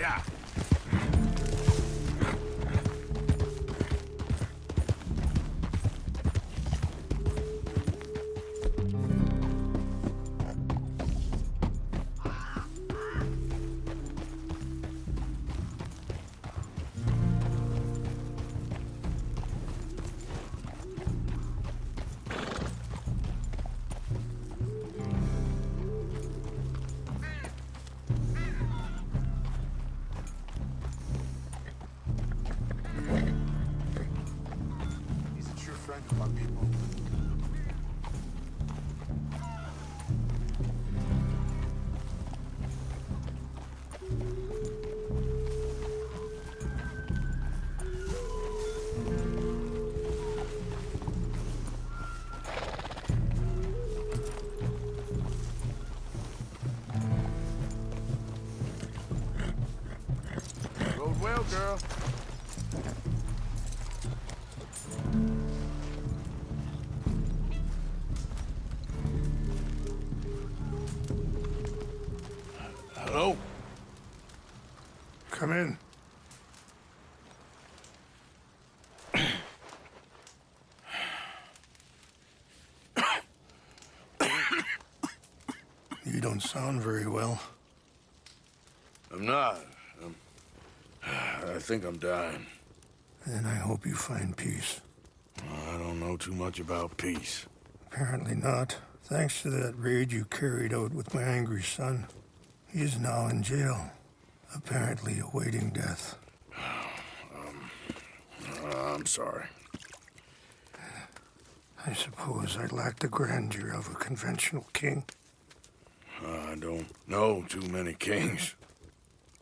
Yeah. He's a true friend of my people. Rode well, girl. Hello? Come in. You don't sound very well. I'm not. I think I'm dying. And I hope you find peace. I don't know too much about peace. Apparently not. Thanks to that raid you carried out with my angry son. He is now in jail, apparently awaiting death. I'm sorry. I suppose I lack the grandeur of a conventional king. I don't know too many kings.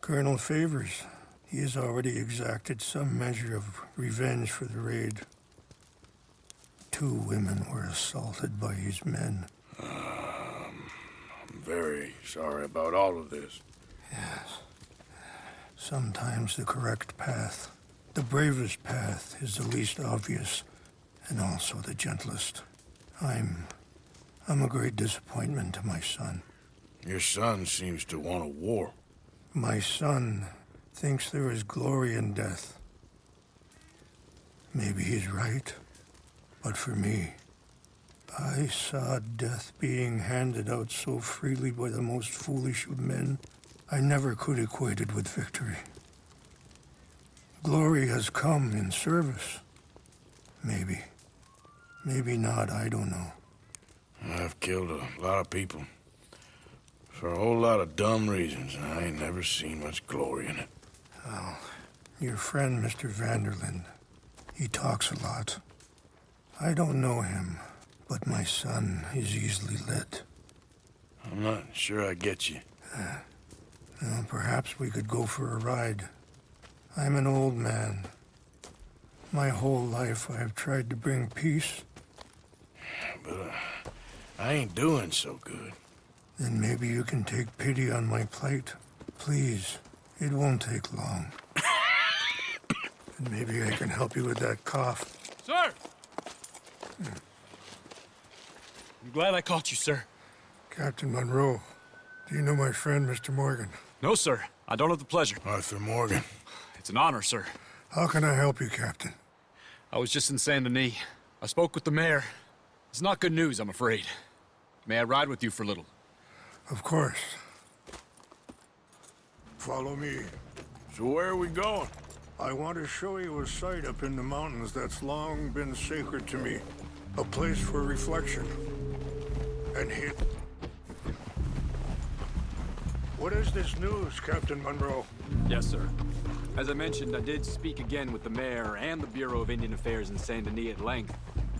Colonel Favors, he has already exacted some measure of revenge for the raid. 2 women were assaulted by his men. I'm very sorry about all of this. Yes. Sometimes the correct path, the bravest path, is the least obvious, and also the gentlest. I'm a great disappointment to my son. Your son seems to want a war. My son thinks there is glory in death. Maybe he's right, but for me, I saw death being handed out so freely by the most foolish of men, I never could equate it with victory. Glory has come in service. Maybe. Maybe not, I don't know. I've killed a lot of people. For a whole lot of dumb reasons, and I ain't never seen much glory in it. Well, your friend, Mr. Vanderlyn, he talks a lot. I don't know him, but my son is easily led. I'm not sure I get you. Well, perhaps we could go for a ride. I'm an old man. My whole life I have tried to bring peace. But I ain't doing so good. Then maybe you can take pity on my plight. Please, it won't take long. And maybe I can help you with that cough. Sir! I'm glad I caught you, sir. Captain Monroe, do you know my friend, Mr. Morgan? No, sir. I don't have the pleasure. Arthur Morgan. It's an honor, sir. How can I help you, Captain? I was just in Saint Denis. I spoke with the mayor. It's not good news, I'm afraid. May I ride with you for a little? Of course. Follow me. So where are we going? I want to show you a site up in the mountains that's long been sacred to me. A place for reflection. And hit. What is this news, Captain Monroe? Yes, sir. As I mentioned, I did speak again with the mayor and the Bureau of Indian Affairs in Saint Denis at length.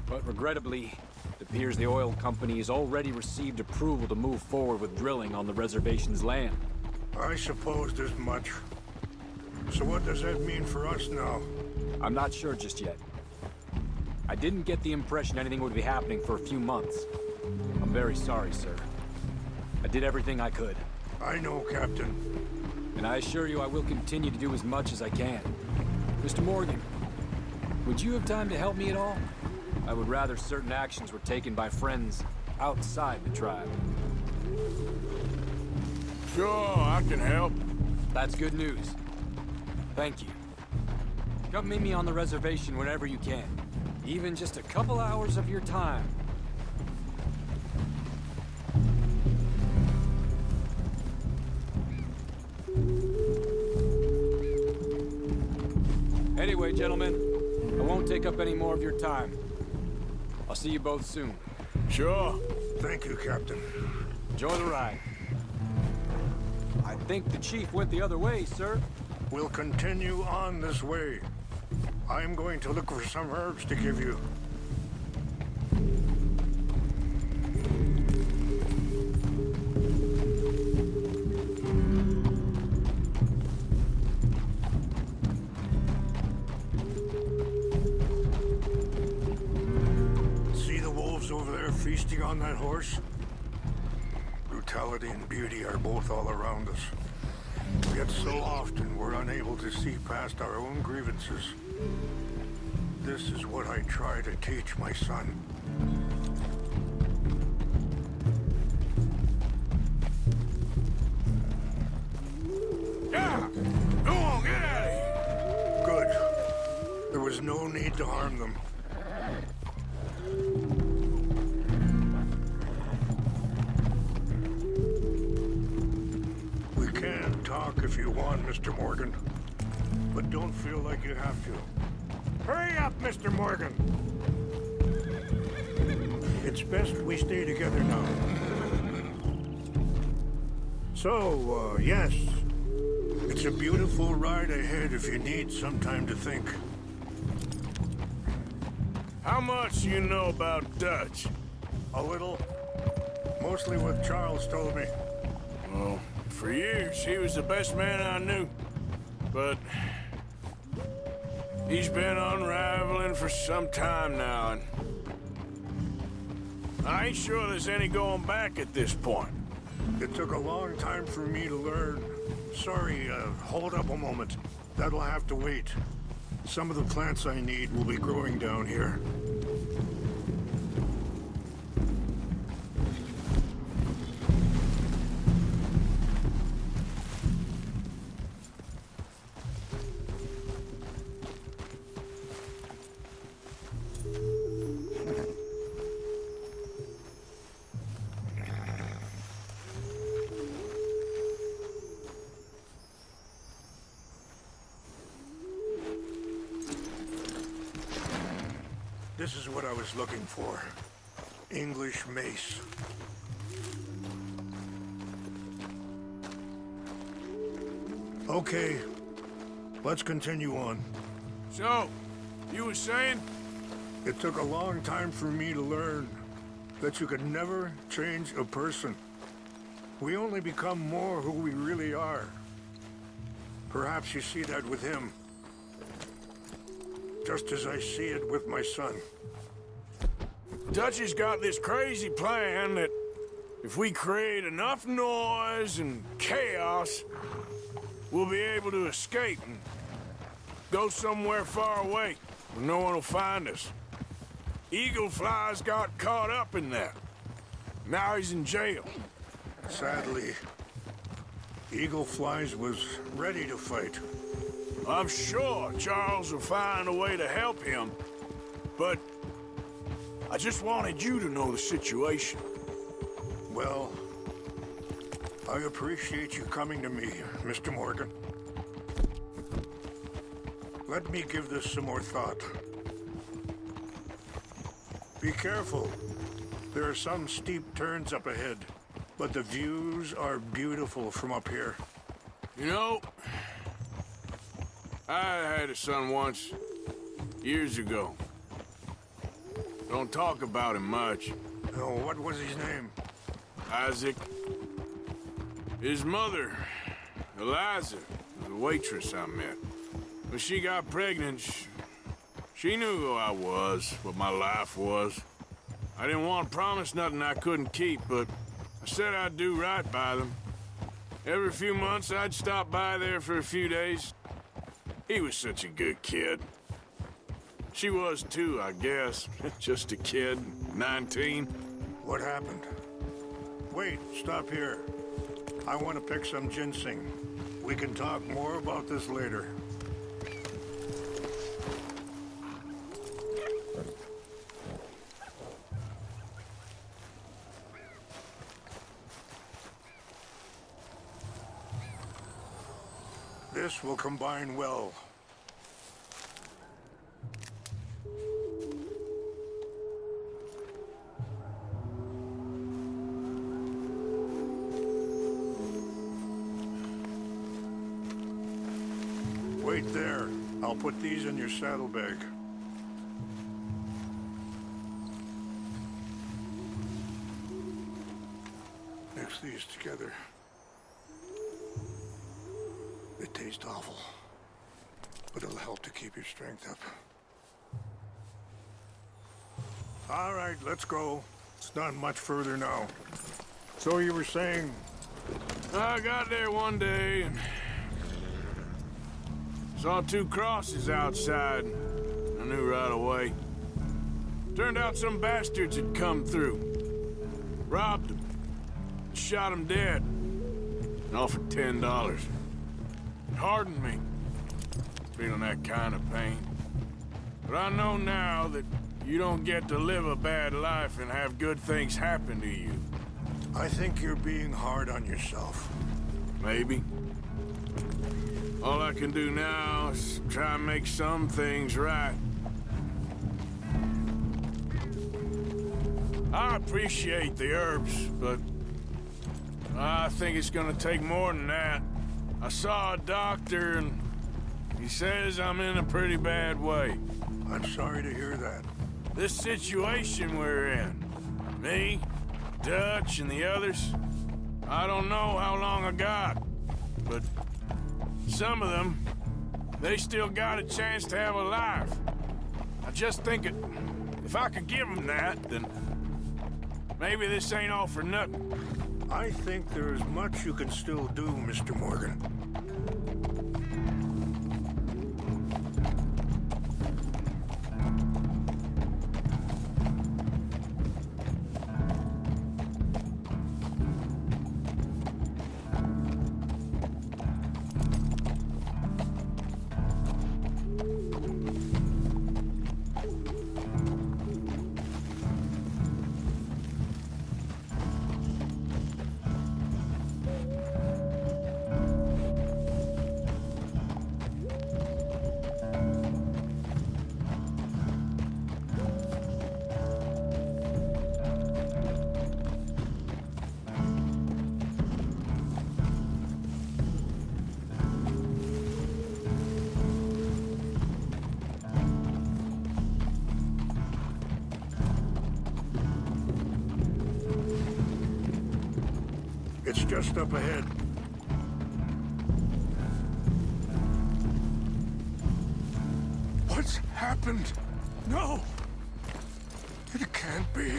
But regrettably, it appears the oil company has already received approval to move forward with drilling on the reservation's land. I supposed as much. So what does that mean for us now? I'm not sure just yet. I didn't get the impression anything would be happening for a few months. I'm very sorry, sir. I did everything I could. I know, Captain. And I assure you I will continue to do as much as I can. Mr. Morgan, would you have time to help me at all? I would rather certain actions were taken by friends outside the tribe. Sure, I can help. That's good news. Thank you. Come meet me on the reservation whenever you can. Even just a couple hours of your time. Anyway, gentlemen, I won't take up any more of your time. I'll see you both soon. Sure. Thank you, Captain. Enjoy the ride. I think the chief went the other way, sir. We'll continue on this way. I'm going to look for some herbs to give you. See the wolves over there feasting on that horse? Brutality and beauty are both all around us. Yet so often we're unable to see past our own grievances. This is what I try to teach my son. Yeah! Go on, get out of here! Good. There was no need to harm them. We can talk if you want, Mr. Morgan. But don't feel like you have to. Hurry up, Mr. Morgan! It's best we stay together now. So, yes. It's a beautiful ride ahead if you need some time to think. How much you know about Dutch? A little. Mostly what Charles told me. Well, for years, he was the best man I knew. But he's been unraveling for some time now, and I ain't sure there's any going back at this point. It took a long time for me to learn. Sorry, hold up a moment. That'll have to wait. Some of the plants I need will be growing down here. This is what I was looking for. English mace. Okay, let's continue on. So, you were saying? It took a long time for me to learn that you could never change a person. We only become more who we really are. Perhaps you see that with him. Just as I see it with my son. Dutch has got this crazy plan that if we create enough noise and chaos, we'll be able to escape and go somewhere far away where no one will find us. Eagle Fly's got caught up in that. Now he's in jail. Sadly, Eagle Flies was ready to fight. I'm sure Charles will find a way to help him, but I just wanted you to know the situation. Well, I appreciate you coming to me, Mr. Morgan. Let me give this some more thought. Be careful. There are some steep turns up ahead, but the views are beautiful from up here. You know, I had a son once, years ago. Don't talk about him much. Oh, what was his name? Isaac. His mother, Eliza, was a waitress I met. When she got pregnant, she knew who I was, what my life was. I didn't want to promise nothing I couldn't keep, but I said I'd do right by them. Every few months, I'd stop by there for a few days. He was such a good kid. She was too, I guess. Just a kid, 19. What happened? Wait, stop here. I want to pick some ginseng. We can talk more about this later. This will combine well. Wait there. I'll put these in your saddlebag. Mix these together. They taste awful, but it'll help to keep your strength up. All right, let's go. It's not much further now. So you were saying? I got there one day and saw two crosses outside. I knew right away. Turned out some bastards had come through. Robbed them. Shot them dead. And offered $10. It hardened me. Feeling that kind of pain. But I know now that you don't get to live a bad life and have good things happen to you. I think you're being hard on yourself. Maybe. All I can do now is try and make some things right. I appreciate the herbs, but I think it's gonna take more than that. I saw a doctor and he says I'm in a pretty bad way. I'm sorry to hear that. This situation we're in, me, Dutch, and the others, I don't know how long I got, but some of them, they still got a chance to have a life. I just think if I could give them that, then maybe this ain't all for nothing. I think there is much you can still do, Mr. Morgan. It's just up ahead. What's happened? No! It can't be.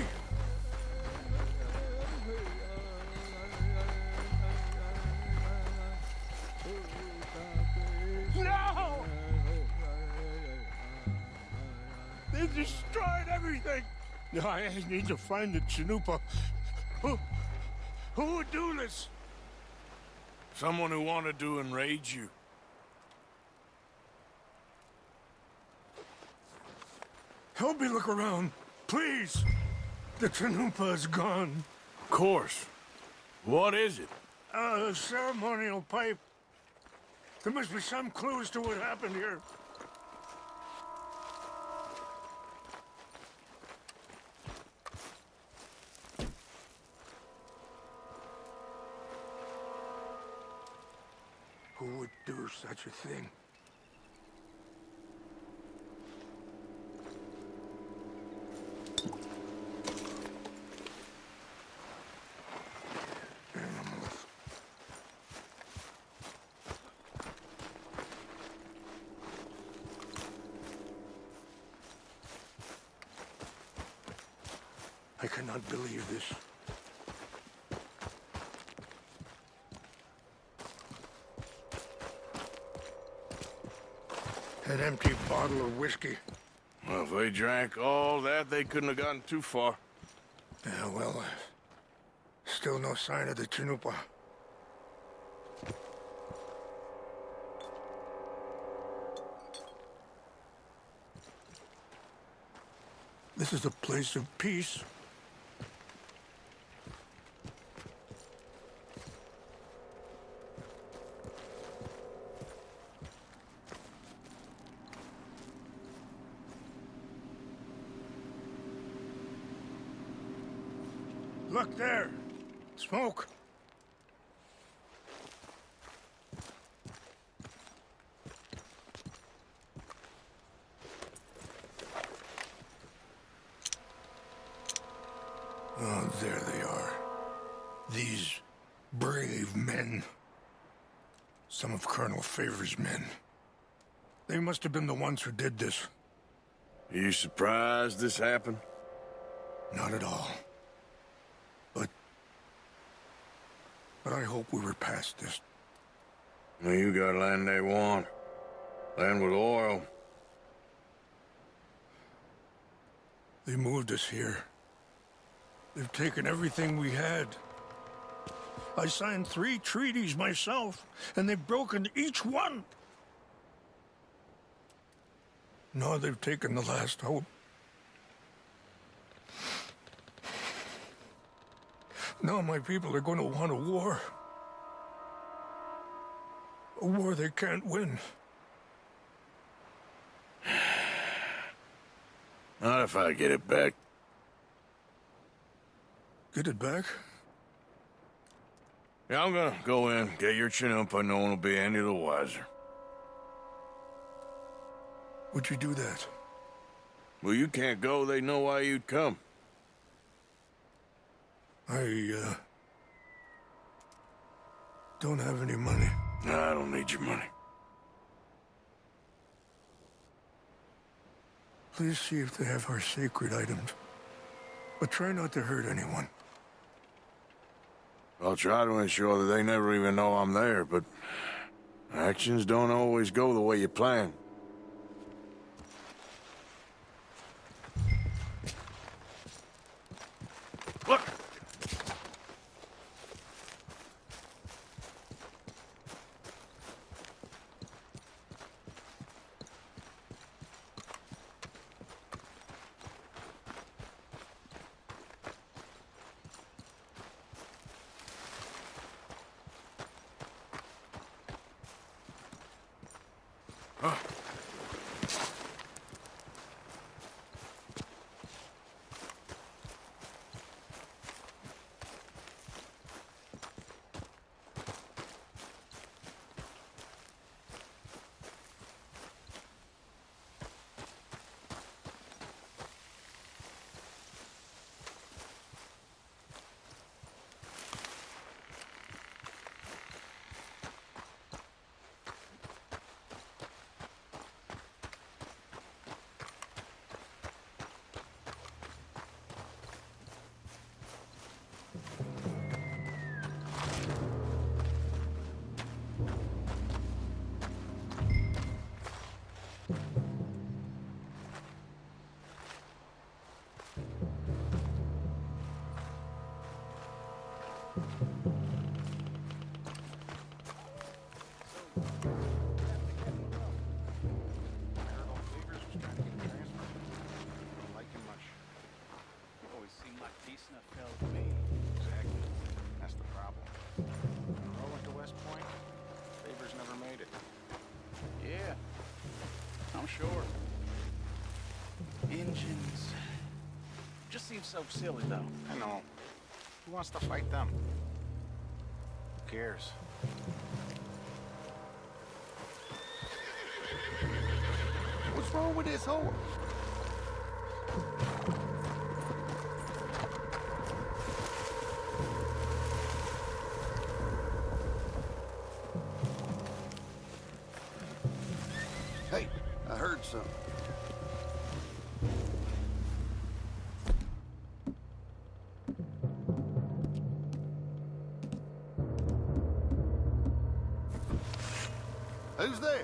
No! They destroyed everything! I need to find the Chanupa. Who would do this? Someone who wanted to enrage you. Help me look around, please. The Chanupa is gone. Of course. What is it? A ceremonial pipe. There must be some clues to what happened here. Who would do such a thing? Animals. I cannot believe this. An empty bottle of whiskey. Well, if they drank all that, they couldn't have gotten too far. Yeah, well, still no sign of the Chanupa. This is a place of peace. Look there! Smoke! Oh, there they are. These brave men. Some of Colonel Favor's men. They must have been the ones who did this. Are you surprised this happened? Not at all. But I hope we were past this. Well, you got land they want. Land with oil. They moved us here. They've taken everything we had. I signed 3 treaties myself, and they've broken each one. Now they've taken the last hope. Now my people are going to want a war. A war they can't win. Not if I get it back. Get it back? Yeah, I'm gonna go in, get your Chinook, and no one will be any the wiser. Would you do that? Well, you can't go, they know why you'd come. I don't have any money. No, I don't need your money. Please see if they have our sacred items. But try not to hurt anyone. I'll try to ensure that they never even know I'm there, but actions don't always go the way you plan. Look! Sure. Engines. Just seems so silly, though. I know. Who wants to fight them? Who cares? What's wrong with this horse? Hey, I heard something. Who's there?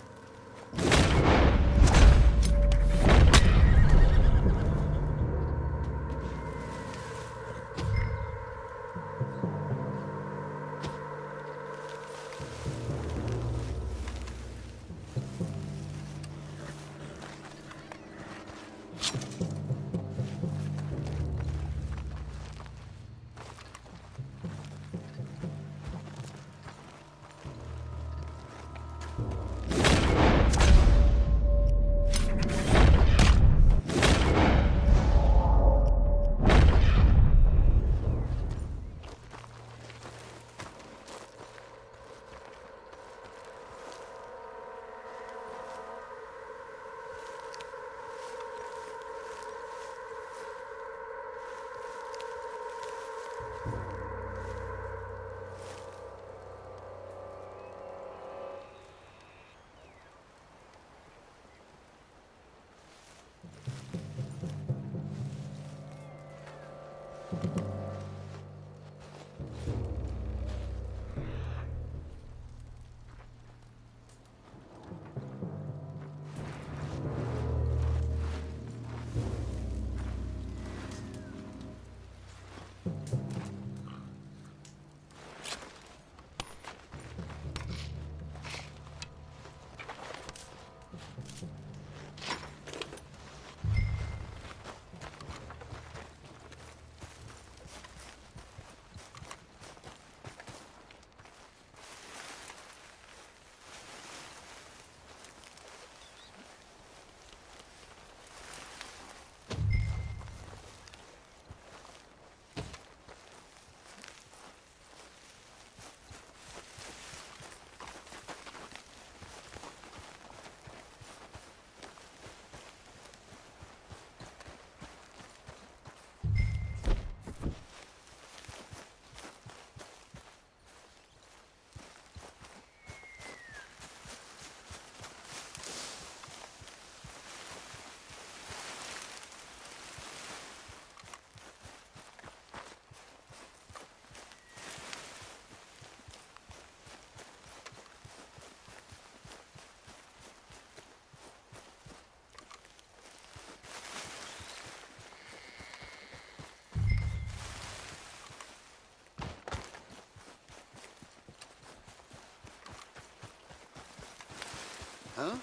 huh?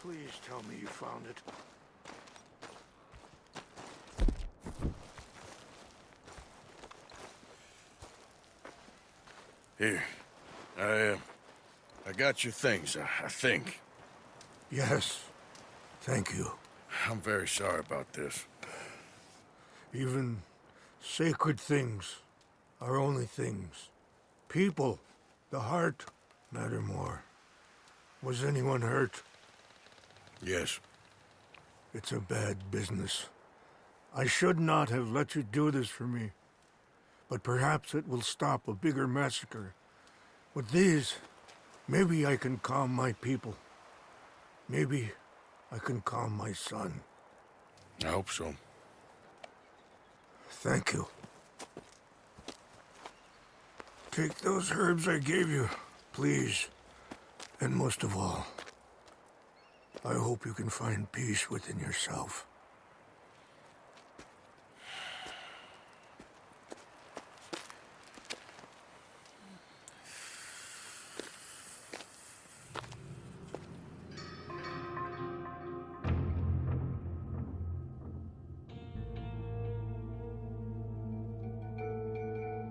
Please tell me you found it. Here. I got your things, I think. Yes. Thank you. I'm very sorry about this. Even sacred things are only things. People, the heart, matter more. Was anyone hurt? Yes. It's a bad business. I should not have let you do this for me. But perhaps it will stop a bigger massacre. With these, maybe I can calm my people. Maybe I can calm my son. I hope so. Thank you. Take those herbs I gave you, please. And most of all, I hope you can find peace within yourself.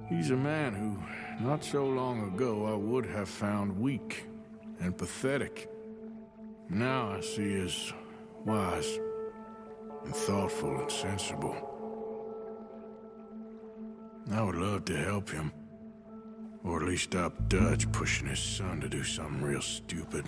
He's a man who, not so long ago, I would have found weak and pathetic. Now I see as wise and thoughtful and sensible. I would love to help him, or at least stop Dutch pushing his son to do something real stupid.